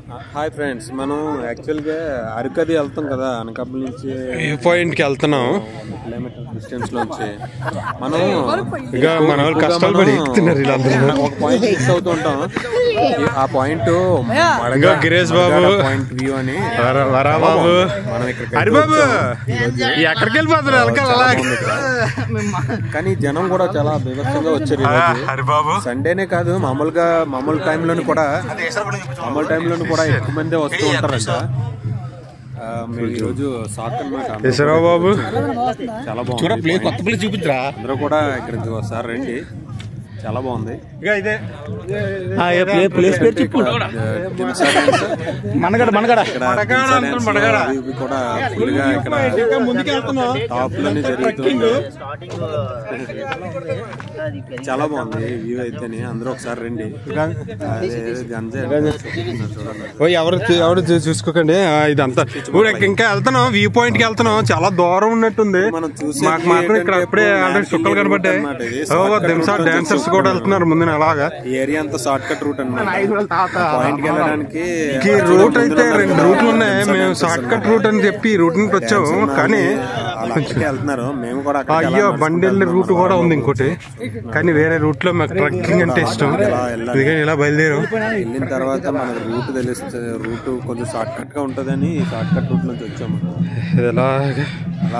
Hi friends, మనం యాక్చువల్గా అరకది వెళ్తాం కదా, అనకాపల్లి నుంచి ఏ పాయింట్కి వెళ్తున్నాం. 1 కిలోమీటర్ డిస్టెన్స్ లోంచి మనం ఇక మన వాళ్ళు కష్టాలు పడి ఎక్కుతున్నారు. ఒక పాయింట్ మిస్ అవుతూ ఉంటాం. ఆ పాయింట్ గిరీష్ బాబు పాయింట్ వ్యూ అని వరాబాబు మనం ఇక్కడ హరిబాబు ఎక్కడికి వెళ్ళిపోతున్నారు. కానీ జనం కూడా చాలా బీభత్సంగా వచ్చారు. హరిబాబు సండేనే కాదు, మామూలు టైంలోని కూడా ఎక్కువ మంది వస్తూ ఉంటారంట. మేము ఈరోజు సాక్ అన్నమాట. బాబు చాలా బాగుంది. కొత్త ప్లేస్ చూపించరా, అందరూ కూడా ఇక్కడికి వస్తారు, రండి. చాలా బాగుంది. చాలా బాగుంది వ్యూ అయితే. అందరూ ఒకసారి రండి. ఎవరు చూసుకోకండి. ఇదంతా ఇంకా వెళ్తున్నాం, వ్యూ పాయింట్ కి వెళ్తున్నాం. చాలా దూరం ఉన్నట్టుంది. మాకు మాత్రం ఇక్కడ అప్పుడే చుక్కలు కనబడ్డాయి. డాన్సర్స్ కూడా వెళ్తున్నారు ముందు. అలాగా ఏరియా అంతా షార్ట్ కట్ రూట్ అన్నమాట. పాయింట్ కి వెళ్ళడానికి రూట్ అయితే 2 రూట్లు ఉన్నాయి. మేము షార్ట్ కట్ రూట్ అని చెప్పి రూట్ నుంచి వచ్చాము, కానీ వెళ్తున్నారు. మేము కూడా అయ్యో బండి వెళ్ళే రూట్ కూడా ఉంది ఇంకోటి, కానీ వేరే రూట్ లో మాకు ట్రెక్కింగ్ అంటే ఇష్టం. అందుకని ఇలా బయలుదేరాం. వెళ్ళిన తర్వాత మనకు రూట్ తెలుస్తుంది. రూట్ కొంచెం షార్ట్ కట్ గా ఉంటదని షార్ట్ కట్ రూట్ నుంచి వచ్చాము.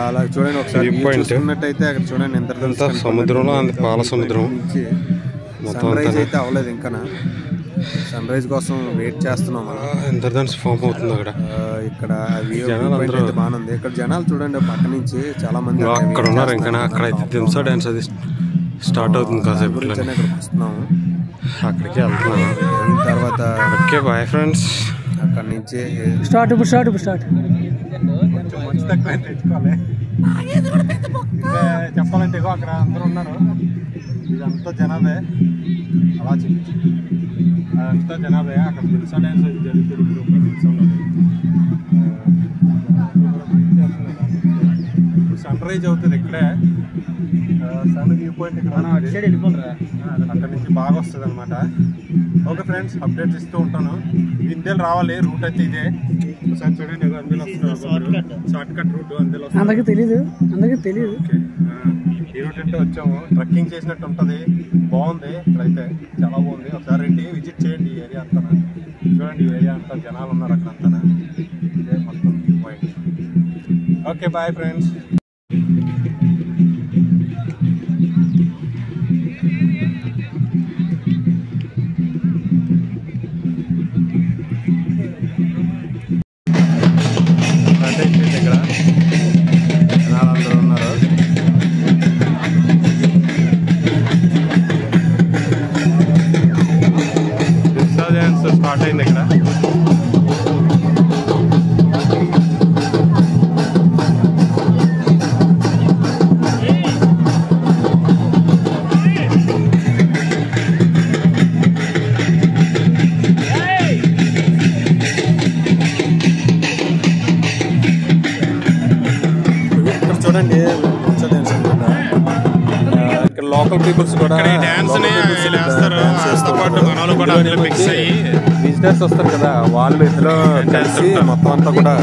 అలా చూడండి ఒకసారి చూసుకున్నట్టయితే అక్కడ చూడండి ఎంత సముద్రంలో పాల సముద్రం. సన్ రైజ్ అయితే అవ్వలేదు ఇంకా. సన్ రైజ్ కోసం వెయిట్ చేస్తున్నాం. ఇంద్రధనుష్ ఫామ్ అవుతుంది అక్కడ. ఇక్కడ బాగుంది. ఇక్కడ జనాలు చూడండి పక్క నుంచి చాలా మంది అక్కడ ఉన్నారు. ఇంకా అక్కడ అయితే దింసా డాన్స్ అది స్టార్ట్ అవుతుంది కాసేపు. వస్తున్నాము, అక్కడికి వెళ్తున్నాము. తర్వాత ఓకే బాయ్ ఫ్రెండ్స్. అక్కడ నుంచి స్టార్ట్ మంచి తక్కువ తెచ్చుకోవాలి. చెప్పాలంటే అక్కడ అందరూ ఉన్నారు. ఇదంతా జనాభే. అలా చెప్పి అదంతా జనాభే. అక్కడ దిల్సా డ్యాన్స్ అది జరుగుతుంది. సన్ రైజ్ అవుతుంది ఇక్కడే. సన్ వ్యూ పాయింట్ ఇక్కడ అక్కడ నుంచి బాగా వస్తుంది అనమాట. ఓకే ఫ్రెండ్స్, అప్డేట్స్ ఇస్తూ ఉంటాను. ఇందేలు రావాలి. రూట్ అయితే ఇదే. ఒకసారి చూడండి, అందులో షార్ట్ కట్ రూట్. అందులో అందరికీ తెలియదు. ఈ రూట్ అంటే వచ్చాము. ట్రెక్కింగ్ చేసినట్టు ఉంటుంది. బాగుంది. ఇక్కడైతే చాలా బాగుంది. ఒకసారి రండి, విజిట్ చేయండి. ఈ ఏరియా అంతా చూడండి. ఈ ఏరియా అంతా జనాలు ఉన్నారు అక్కడ అంతా. ఇదే మొత్తం view point. Okay bye friends. ఇక్కడ జనాలు అందరూ ఉన్నారు. స్టార్ట్ అయింది ఇక్కడ. చూడండి, ఇక్కడ లోకల్ పీపుల్స్ కూడా విజిటర్స్ వస్తారు కదా, వాళ్ళు ఇందులో కలిసి మొత్తం అంతా కూడా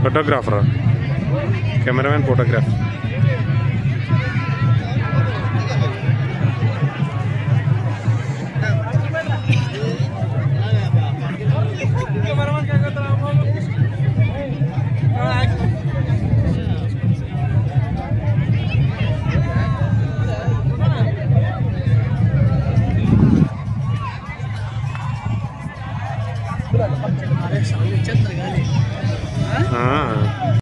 फोटोग्राफर कैमरामैन फोटोग्राफ हाँ